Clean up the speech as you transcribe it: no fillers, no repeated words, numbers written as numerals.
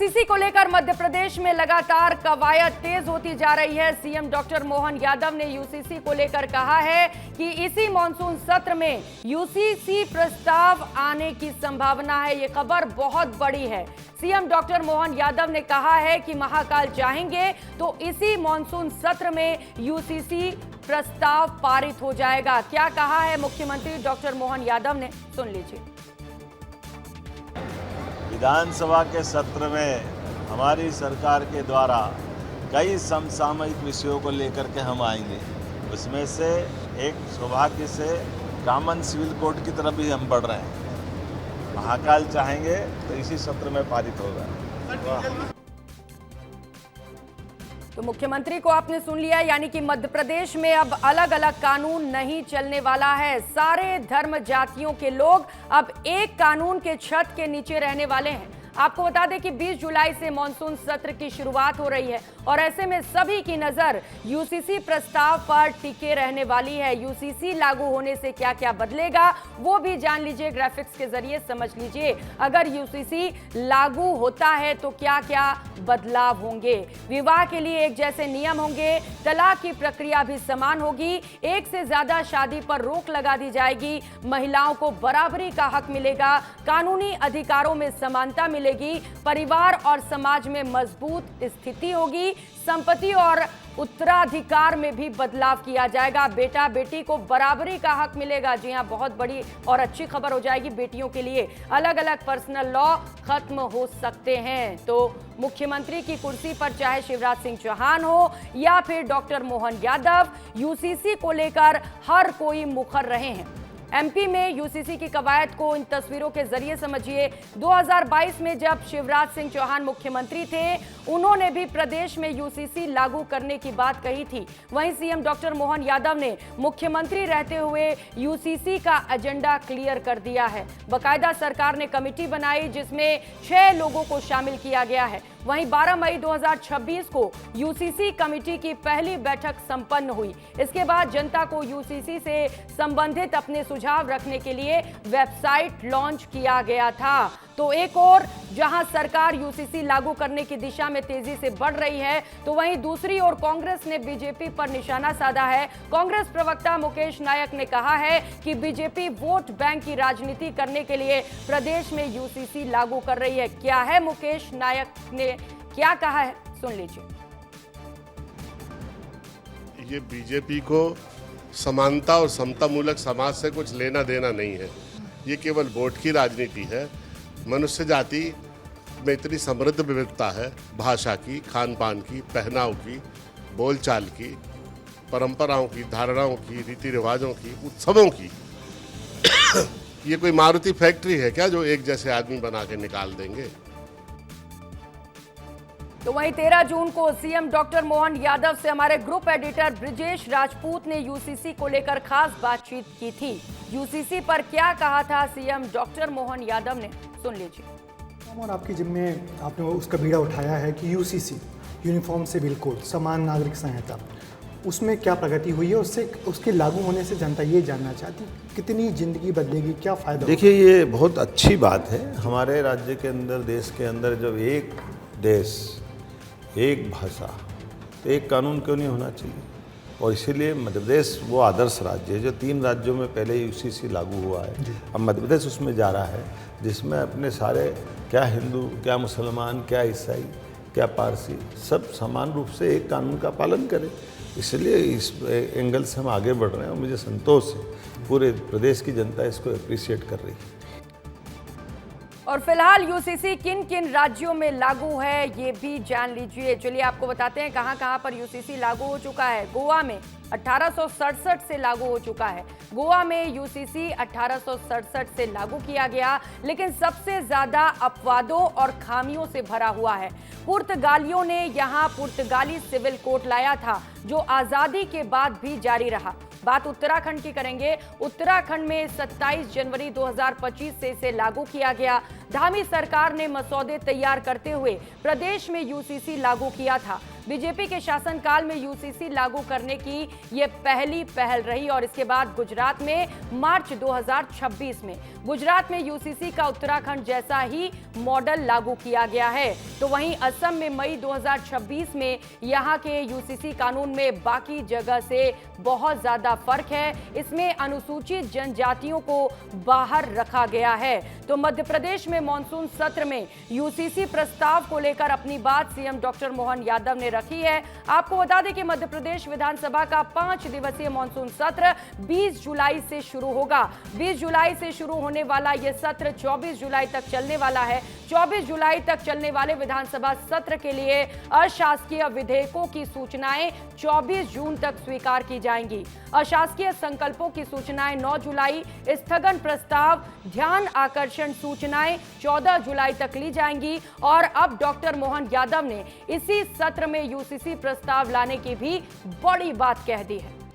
UCC को लेकर मध्य प्रदेश में लगातार कवायद तेज होती जा रही है। सीएम डॉक्टर मोहन यादव ने यूसीसी को लेकर कहा है कि इसी मॉनसून सत्र में यूसीसी प्रस्ताव आने की संभावना है। ये खबर बहुत बड़ी है। सीएम डॉक्टर मोहन यादव ने कहा है कि महाकाल चाहेंगे तो इसी मॉनसून सत्र में यूसीसी प्रस्ताव पारित हो जाएगा। क्या कहा है मुख्यमंत्री डॉक्टर मोहन यादव ने, सुन लीजिए। विधानसभा के सत्र में हमारी सरकार के द्वारा कई समसामयिक विषयों को लेकर के हम आएंगे। उसमें से एक सौभाग्य से कॉमन सिविल कोड की तरफ भी हम बढ़ रहे हैं। महाकाल चाहेंगे तो इसी सत्र में पारित होगा। तो मुख्यमंत्री को आपने सुन लिया, यानी कि मध्य प्रदेश में अब अलग अलग कानून नहीं चलने वाला है। सारे धर्म जातियों के लोग अब एक कानून के छत के नीचे रहने वाले हैं। आपको बता दें कि 20 जुलाई से मॉनसून सत्र की शुरुआत हो रही है और ऐसे में सभी की नजर यूसीसी प्रस्ताव पर टिके रहने वाली है। यूसीसी लागू होने से क्या क्या बदलेगा वो भी जान लीजिए, ग्राफिक्स के जरिए समझ लीजिए। अगर यूसीसी लागू होता है तो क्या क्या बदलाव होंगे। विवाह के लिए एक जैसे नियम होंगे, तलाक की प्रक्रिया भी समान होगी, एक से ज्यादा शादी पर रोक लगा दी जाएगी, महिलाओं को बराबरी का हक मिलेगा, कानूनी अधिकारों में समानता मिलेगी, परिवार और समाज में मजबूत स्थिति होगी, संपत्ति और उत्तराधिकार में भी बदलाव किया जाएगा, बेटा बेटी को बराबरी का हक मिलेगा। जी हां, बहुत बड़ी और अच्छी खबर हो जाएगी बेटियों के लिए। अलग अलग पर्सनल लॉ खत्म हो सकते हैं। तो मुख्यमंत्री की कुर्सी पर चाहे शिवराज सिंह चौहान हो या फिर डॉक्टर मोहन यादव, यूसीसी को लेकर हर कोई मुखर रहे हैं। एमपी में यूसीसी की कवायद को इन तस्वीरों के जरिए समझिए। 2022 में जब शिवराज सिंह चौहान मुख्यमंत्री थे, उन्होंने भी प्रदेश में यूसीसी लागू करने की बात कही थी। वहीं सीएम डॉक्टर मोहन यादव ने मुख्यमंत्री रहते हुए यूसीसी का एजेंडा क्लियर कर दिया है। बकायदा सरकार ने कमेटी बनाई जिसमें 6 लोगों को शामिल किया गया है। वहीं 12 मई 2026 को यूसीसी कमेटी की पहली बैठक संपन्न हुई। इसके बाद जनता को यूसीसी से संबंधित अपने सुझाव रखने के लिए वेबसाइट लॉन्च किया गया था। तो एक और जहां सरकार यूसीसी लागू करने की दिशा में तेजी से बढ़ रही है, तो वहीं दूसरी ओर कांग्रेस ने बीजेपी पर निशाना साधा है। कांग्रेस प्रवक्ता मुकेश नायक ने कहा है कि बीजेपी वोट बैंक की राजनीति करने के लिए प्रदेश में यूसीसी लागू कर रही है। क्या है मुकेश नायक ने क्या कहा है, सुन लीजिए। ये बीजेपी को समानता और समता मूलक समाज से कुछ लेना देना नहीं है। ये केवल वोट की राजनीति है। मनुष्य जाति में इतनी समृद्ध विविधता है, भाषा की, खान पान की, पहनाव की, बोलचाल की, परंपराओं की, धारणाओं की, रीति रिवाजों की, उत्सवों की। ये कोई मारुति फैक्ट्री है क्या जो एक जैसे आदमी बना के निकाल देंगे। तो वहीं 13 जून को सीएम डॉक्टर मोहन यादव से हमारे ग्रुप एडिटर ब्रिजेश राजपूत ने यूसीसी को लेकर खास बातचीत की थी। यूसीसी पर क्या कहा था सीएम डॉक्टर मोहन यादव ने, सुन लीजिए। और आपकी जिम्मे आपने उसका बीड़ा उठाया है कि यूसीसी यूनिफॉर्म सिविल कोड, समान नागरिक संहिता, उसमें क्या प्रगति हुई है, उससे उसके लागू होने से जनता ये जानना चाहती कितनी जिंदगी बदलेगी, क्या फायदा। देखिए, ये बहुत अच्छी बात है। हमारे राज्य के अंदर, देश के अंदर जब एक देश, एक भाषा, तो एक कानून क्यों नहीं होना चाहिए। और इसीलिए मध्य प्रदेश वो आदर्श राज्य है जो 3 राज्यों में पहले यूसीसी लागू हुआ है। अब मध्य प्रदेश उसमें जा रहा है जिसमें अपने सारे, क्या हिंदू, क्या मुसलमान, क्या ईसाई, क्या पारसी, सब समान रूप से एक कानून का पालन करें। इसलिए इस एंगल से हम आगे बढ़ रहे हैं और मुझे संतोष है पूरे प्रदेश की जनता इसको अप्रिशिएट कर रही है। और फिलहाल यूसीसी किन किन राज्यों में लागू है ये भी जान लीजिए। चलिए आपको बताते हैं कहां कहां पर यूसीसी लागू हो चुका है। गोवा में 1867 से लागू हो चुका है। गोवा में यूसीसी 1867 से लागू किया गया, लेकिन सबसे ज्यादा अपवादों और खामियों से भरा हुआ है। पुर्तगालियों ने यहां पुर्तगाली सिविल कोड लाया था जो आजादी के बाद भी जारी रहा। बात उत्तराखंड की करेंगे। उत्तराखंड में 27 जनवरी 2025 से इसे लागू किया गया। धामी सरकार ने मसौदे तैयार करते हुए प्रदेश में यूसीसी लागू किया था। बीजेपी के शासनकाल में यूसीसी लागू करने की ये पहली पहल रही और इसके बाद गुजरात में मार्च 2026 में गुजरात में यूसीसी का उत्तराखंड जैसा ही मॉडल लागू किया गया है। तो वहीं असम में मई 2026 में यहां के यूसीसी कानून में बाकी जगह से बहुत ज्यादा फर्क है। इसमें अनुसूचित जनजातियों को बाहर रखा गया है। तो मध्य प्रदेश में मॉनसून सत्र में यूसीसी प्रस्ताव को लेकर अपनी बात सीएम डॉक्टर मोहन यादव ने रखी है। आपको बता दें कि मध्य प्रदेश विधानसभा का 5 दिवसीय मॉनसून सत्र 20 जुलाई से शुरू होगा। 20 जुलाई से शुरू होने वाला यह सत्र 24 जुलाई तक चलने वाला है। 24 जुलाई तक चलने वाले विधानसभा सत्र के लिए अशासकीय विधेयकों की सूचनाएं 24 जून तक स्वीकार की जाएंगी। अशासकीय संकल्पों की सूचनाएं 9 जुलाई, स्थगन प्रस्ताव, ध्यान आकर्षण सूचनाएं 14 जुलाई तक ली जाएंगी। और अब डॉक्टर मोहन यादव ने इसी सत्र में यूसीसी प्रस्ताव लाने की भी बड़ी बात कह दी है।